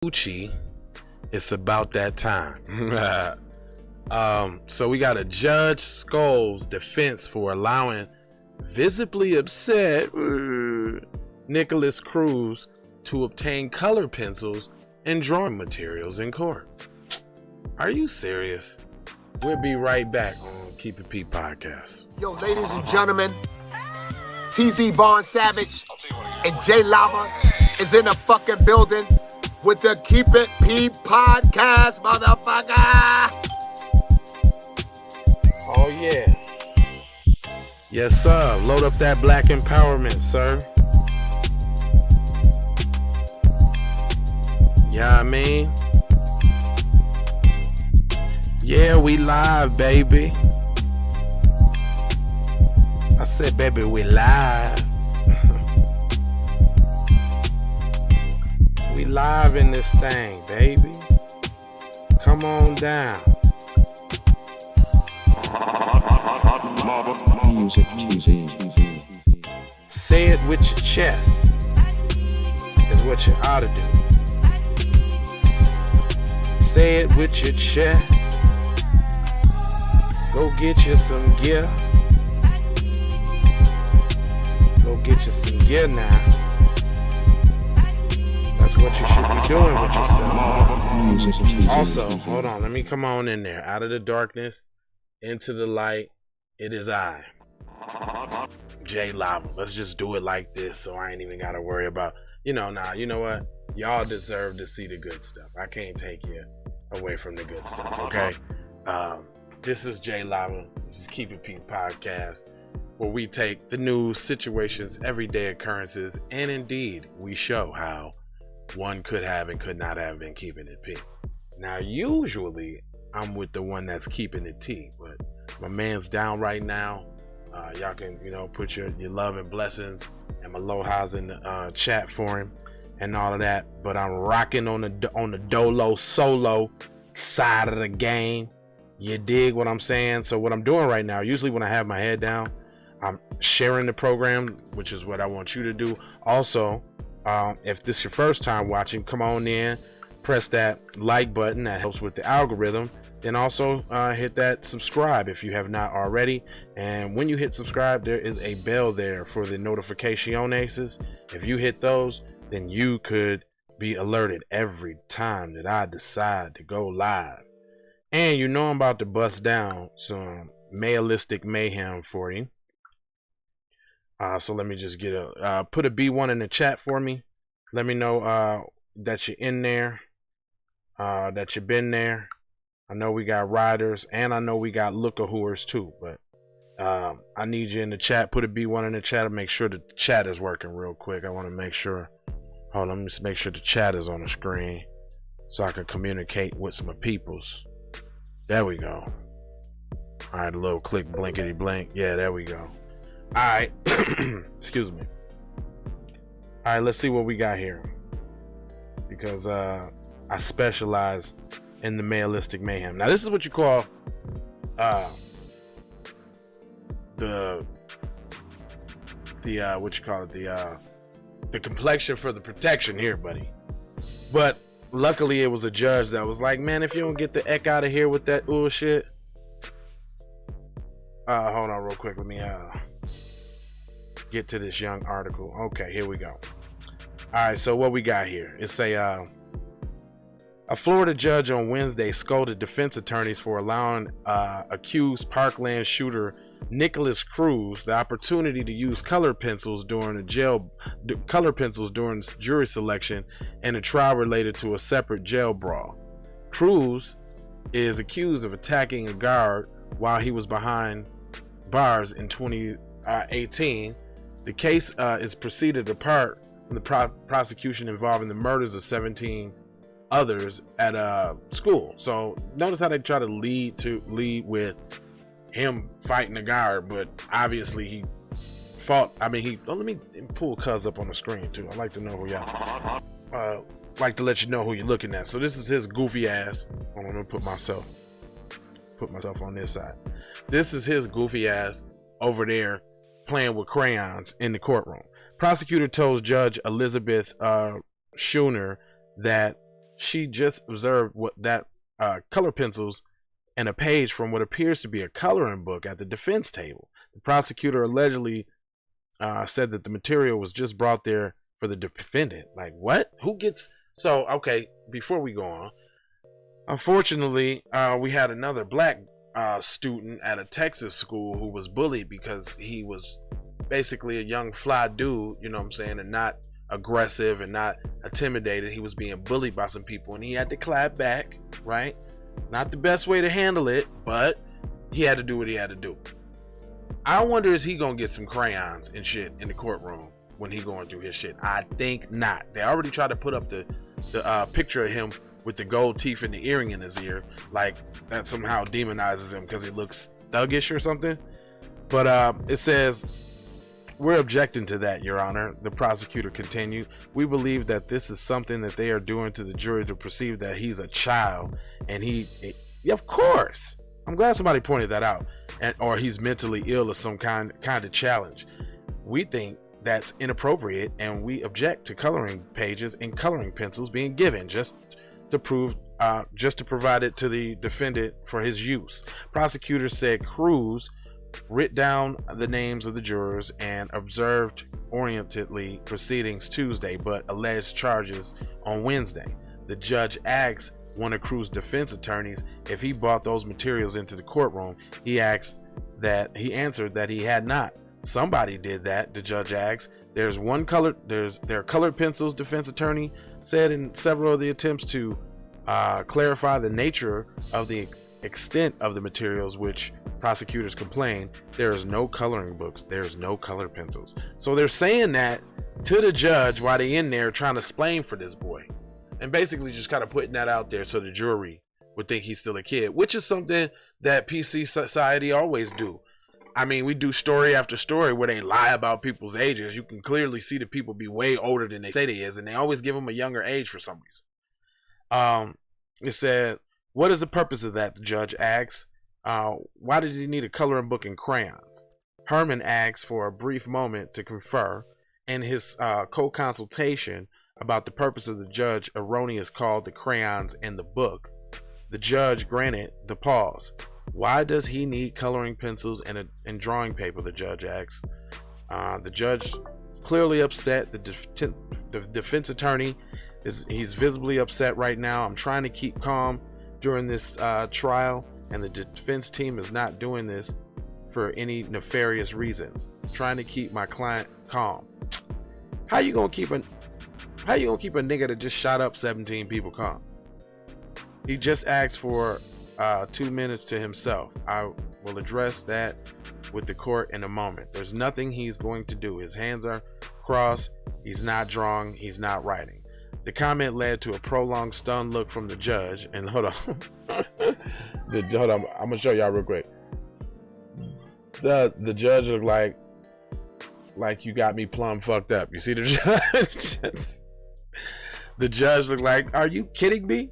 Gucci, it's about that time. So we got a Judge Scolds defense for allowing visibly upset Nikolas Cruz to obtain color pencils and drawing materials in court. Are you serious? We'll be right back on Keep It P podcast. Yo, ladies and gentlemen, TZ Vaughn Savage and Jay Lava is in the fucking building with the Keep It P podcast, motherfucker. Oh yeah. Yes, sir. Load up that black empowerment, sir. Yeah, I mean. Yeah, we live, baby. I said, baby, we live. We live in this thing, baby. Come on down. Music TV. Say it with your chest is what you ought to do. Say it with your chest. Go get you some gear. Go get you some gear now. That's what you should be doing with yourself. Also, hold on. Let me come on in there. Out of the darkness, into the light. It is I, Jay Lava. Let's just do it like this so I ain't even got to worry about, you know what? Y'all deserve to see the good stuff. I can't take you away from the good stuff, okay? This is Jay Lava. This is Keep It P podcast, where we take the news, situations, everyday occurrences, and indeed, we show how one could have and could not have been keeping it P. Now, usually, I'm with the one that's keeping it T, but my man's down right now. Y'all can, put your love and blessings and aloha's in the chat for him and all of that. But I'm rocking on the dolo solo side of the game. You dig what I'm saying? So what I'm doing right now, usually when I have my head down, I'm sharing the program, which is what I want you to do. Also, if this is your first time watching, come on in, press that like button. That helps with the algorithm. Then also hit that subscribe if you have not already. And when you hit subscribe, there is a bell there for the notificaciones. If you hit those, then you could be alerted every time that I decide to go live. And I'm about to bust down some mailistic mayhem for you. So let me just get put a B1 in the chat for me. Let me know that you're in there, that you've been there. I know we got riders, and I know we got look-a-whoers too, but I need you in the chat. Put a B1 in the chat and make sure the chat is working real quick. I want to make sure. Hold on, let me just make sure the chat is on the screen so I can communicate with some peoples. There we go. All right, a little click blinkety blink. Yeah, there we go. All right. Excuse me. All right, let's see what we got here. Because I specialize in the mailistic mayhem. Now, this is what you call the complexion for the protection here, buddy. But luckily, it was a judge that was like, man, if you don't get the heck out of here with that shit. Hold on real quick. Let me get to this young article. Okay, here we go. All right, so what we got here? It's a Florida judge on Wednesday scolded defense attorneys for allowing accused Parkland shooter Nikolas Cruz the opportunity to use color pencils during jury selection in a trial related to a separate jail brawl. Cruz is accused of attacking a guard while he was behind bars in 2018. The case is proceeded apart from the prosecution involving the murders of 17 others at a school. So notice how they try to lead with him fighting the guard, but obviously he fought. I mean, let me pull Cuz up on the screen too. I like to know who y'all like to let you know who you're looking at. So this is his goofy ass. I'm gonna put myself on this side. This is his goofy ass over there playing with crayons in the courtroom. Prosecutor told Judge Elizabeth Schooner that she just observed what that color pencils and a page from what appears to be a coloring book at the defense table. The prosecutor allegedly said that the material was just brought there for the defendant. Like, what? Who gets... So, okay, before we go on, unfortunately, we had another black student at a Texas school who was bullied because he was basically a young fly dude, you know what I'm saying, and not aggressive and not intimidated. He was being bullied by some people and he had to clap back, right? Not the best way to handle it, but he had to do what he had to do. I wonder, is he gonna get some crayons and shit in the courtroom when he going through his shit? I think not. They already tried to put up the picture of him with the gold teeth and the earring in his ear, like that somehow demonizes him because he looks thuggish or something. But it says, we're objecting to that, Your Honor. The prosecutor continued. We believe that this is something that they are doing to the jury to perceive that he's a child, and of course, I'm glad somebody pointed that out, or he's mentally ill or some kind of challenge. We think that's inappropriate, and we object to coloring pages and coloring pencils being given just to provide it to the defendant for his use. Prosecutor said Cruz writ down the names of the jurors and observed orientedly proceedings Tuesday, but alleged charges on Wednesday. The judge asked one of Cruz's defense attorneys if he brought those materials into the courtroom. He answered that he had not. Somebody did that, the judge asked. There are colored pencils, defense attorney said in several of the attempts to clarify the nature of the extent of the materials, which prosecutors complain. There is no coloring books, there's no colored pencils. So they're saying that to the judge while they in there trying to explain for this boy, and basically just kind of putting that out there so the jury would think he's still a kid, which is something that PC society always do. I mean, we do story after story where they lie about people's ages. You can clearly see the people be way older than they say they is, and they always give them a younger age for some reason. It said, what is the purpose of that? The judge asks. Why does he need a coloring book and crayons? Herman asks for a brief moment to confer. In his co-consultation about the purpose of the judge erroneous called the crayons and the book, the judge granted the pause. Why does he need coloring pencils and drawing paper? The judge asks. The judge clearly upset. The defense attorney he's visibly upset right now. I'm trying to keep calm during this trial, and the defense team is not doing this for any nefarious reasons. Trying to keep my client calm. How you gonna keep a nigga that just shot up 17 people calm? He just asked for 2 minutes to himself. I will address that with the court in a moment. There's nothing he's going to do. His hands are crossed. He's not drawing. He's not writing. The comment led to a prolonged stunned look from the judge. And hold on. Hold on. I'm gonna show y'all real quick. The judge looked like you got me plumb fucked up. You see the judge? The judge looked like, are you kidding me?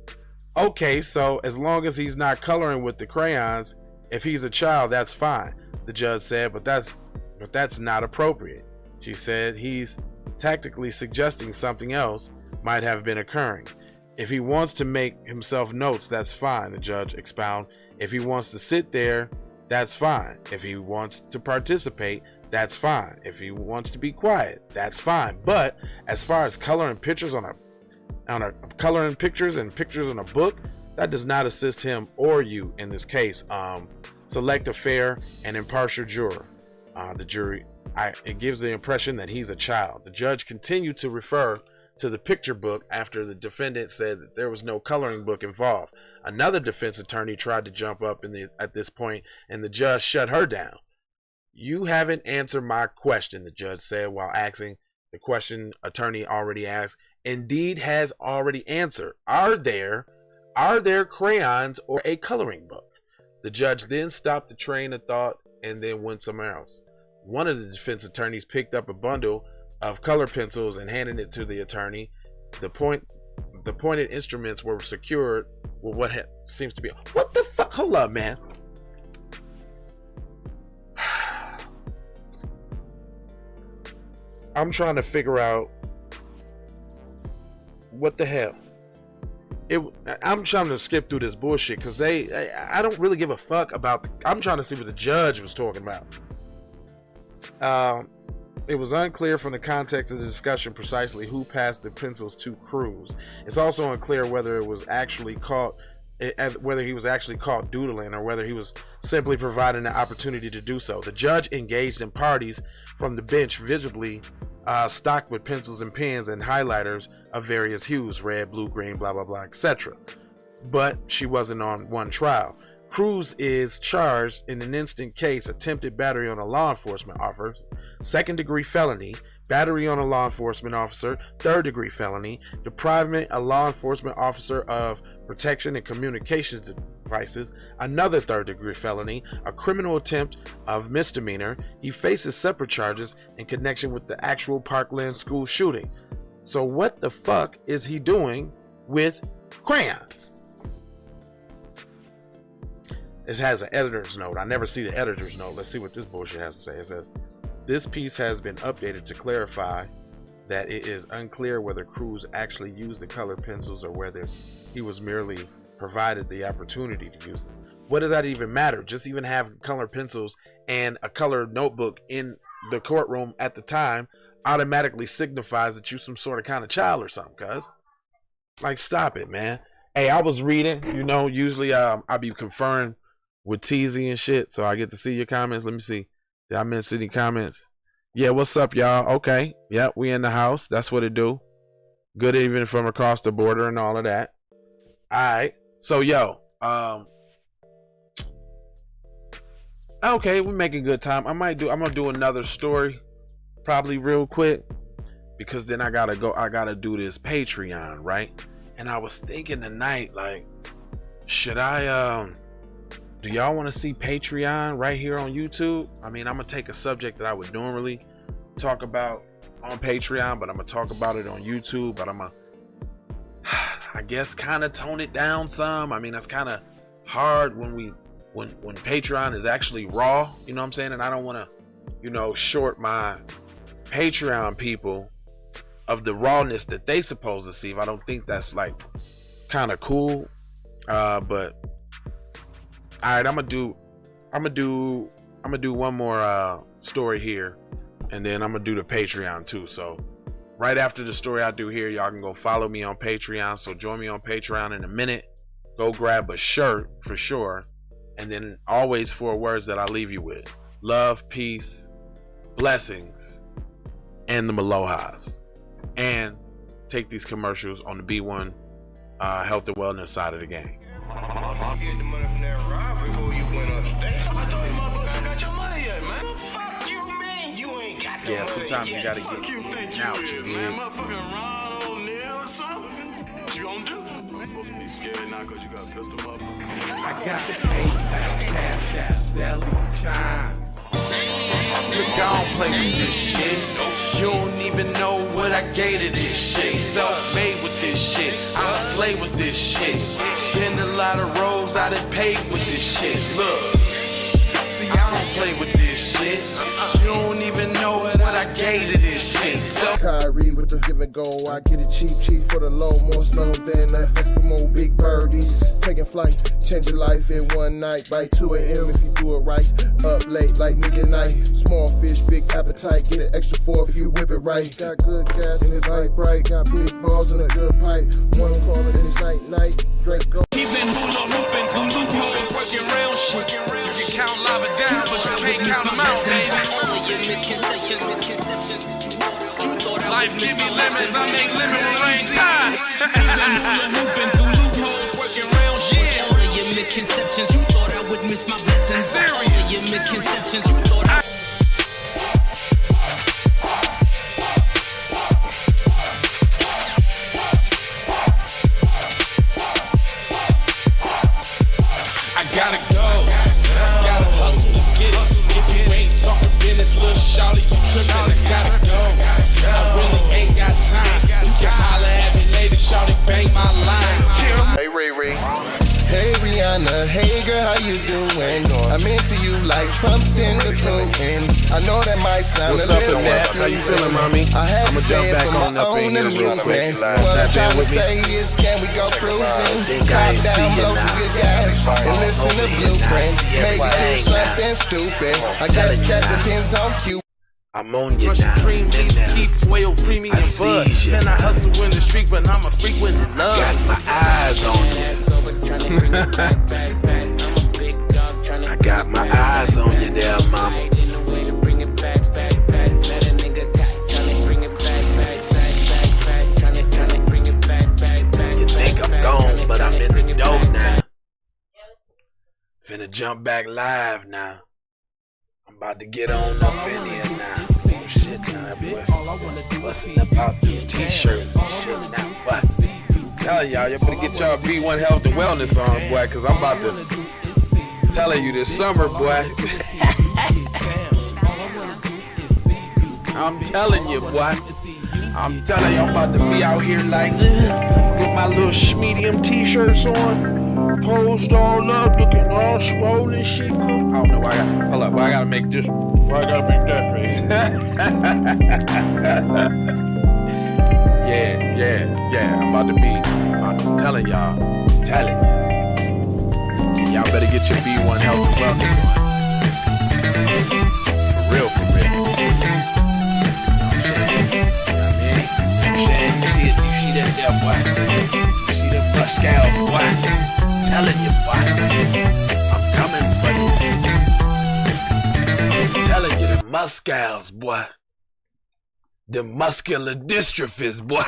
Okay, so as long as he's not coloring with the crayons, if he's a child, that's fine. The judge said, but that's not appropriate. She said he's tactically suggesting something else might have been occurring. If he wants to make himself notes, that's fine, the judge expounded. If he wants to sit there, that's fine. If he wants to participate, that's fine. If he wants to be quiet, that's fine. But as far as coloring pictures on coloring pictures and pictures on a book, that does not assist him or you in this case. Select a fair and impartial juror. The jury, it gives the impression that he's a child. The judge continued to refer to the picture book after the defendant said that there was no coloring book involved. Another defense attorney tried to jump up at this point, and the judge shut her down. You haven't answered my question, the judge said while asking the question attorney already asked. Indeed has already answered. Are there crayons or a coloring book? The judge then stopped the train of thought and then went somewhere else. One of the defense attorneys picked up a bundle of color pencils and handed it to the attorney. The pointed instruments were secured with what seems to be... What the fuck? Hold up, man. I'm trying to figure out what the hell. I'm trying to skip through this bullshit because I don't really give a fuck about. I'm trying to see what the judge was talking about. It was unclear from the context of the discussion precisely who passed the pencils to Cruz. It's also unclear whether he was actually caught doodling or whether he was simply providing the opportunity to do so. The judge engaged in parties from the bench visibly stocked with pencils and pens and highlighters of various hues, red, blue, green, blah, blah, blah, etc. But she wasn't on one trial. Cruz is charged in an instant case, attempted battery on a law enforcement officer, second-degree felony, battery on a law enforcement officer, third-degree felony, depriving a law enforcement officer of protection and communications devices, another third-degree felony, a criminal attempt of misdemeanor. He faces separate charges in connection with the actual Parkland school shooting. So what the fuck is he doing with crayons? It has an editor's note. I never see the editor's note. Let's see what this bullshit has to say. It says, this piece has been updated to clarify that it is unclear whether Cruz actually used the colored pencils or whether he was merely provided the opportunity to use them. What does that even matter? Just even have colored pencils and a colored notebook in the courtroom at the time automatically signifies that you some sort of kind of child or something, cuz. Like, stop it, man. Hey, I was reading, you know, usually I be conferring with TZ and shit, so I get to see your comments. Let me see. Did I miss any comments? Yeah, what's up, y'all? Okay. Yep, we in the house. That's what it do. Good evening from across the border and all of that. Alright. So, yo. Okay, we're making good time. I'm gonna do another story. Probably real quick. Because then I gotta do this Patreon, right? And I was thinking tonight, like, should I, do y'all want to see Patreon right here on YouTube? I mean, I'm going to take a subject that I would normally talk about on Patreon, but I'm going to talk about it on YouTube, but I'm going to, I guess, kind of tone it down some. I mean, that's kind of hard when Patreon is actually raw, you know what I'm saying? And I don't want to, you know, short my Patreon people of the rawness that they supposed to see. I don't think that's like kind of cool. But all right, I'm gonna do one more story here, and then I'm gonna do the Patreon too. So right after the story I do here, y'all can go follow me on Patreon. So join me on Patreon in a minute. Go grab a shirt for sure, and then always 4 words that I leave you with: love, peace, blessings, and the malohas. And take these commercials on the B1 health and wellness side of the game. Yeah, sometimes you gotta get out, you dig? I got the PayPal, Cash App, Zelle, Chime. Look, I don't play with this shit. You don't even know what I gave to this shit. Self-made with this shit. I slay with this shit. Been a lot of roads I done paved with this shit. Look, see, I don't play with this shit. You don't even know what I gave to this shit. Kyrie with the give and go. I get it cheap for the low. More snow than the Eskimo big birdies. Taking flight, change your life in one night. By 2 a.m. if you do it right. Up late like midnight. Small fish, big appetite. Get an extra 4 if you whip it right. Got good gas and it's light bright. Got big balls and a good pipe. One calling it's night. Drake go. Keep that hula hooping through loopholes, working real shit. You can count lava down, but you can't count them out, baby. Life give me lemons, I make lemonade rain time. Keep that hula hooping through loopholes, working real shit. All of your misconceptions, you thought I would miss my blessings. Serious. All of your misconceptions, you thought I gotta go. Gotta hustle to get it. If you ain't talking business, little shawty, you trippin'. I gotta go. I really ain't got time. You can holler at me later, shawty, bang my line. Hey Ray. Hey Rihanna, hey girl, how you doing? doing? I'm into you like Trump's into Putin. I know that might sound What's a up, little Annette? How you feeling, mommy? I had I'ma to say jump it back for on my up in own here real quick. amusement. What I'm trying to say is, can we go cruising? Cop down, blow some good gas, and listen to Blueprint. Maybe do something stupid. I guess that depends on you. I'm on you Brush now. cream, leaves, keep oil, premium I see bud. you. Man, I hustle in the street, but I'm a frequent in love. Got my eyes on you. I got my eyes on you there, mama. You think I'm gone, but I'm in the dough now. Finna jump back live now. I'm about to get on up in here now. Oh shit, now boy. Busting up out these t-shirts and shit now. What? Telling y'all better get y'all B1 Health and Wellness on, boy, cause I'm about to telling you this summer, boy. I'm telling you, boy. I'm telling you, I'm about to be out here like with my little medium t-shirts on, posed all up, looking all swollen shit. I don't know why hold up, why I gotta make this, why I gotta make that face. Yeah, I'm about to be, I'm telling y'all, telling you. Y'all better get your B1 Health and Wellness on. For real. You see that there, boy? You see them muscals, boy? I'm telling you, boy. I'm coming for you. I'm telling you, the muscals, boy. The muscular dystrophies, boy.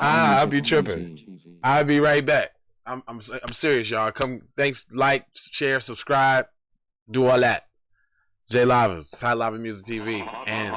I'll be tripping. I'll be right back. I'm serious, y'all. Come, thanks, like, share, subscribe, do all that. J Lava, High Lava Music TV, and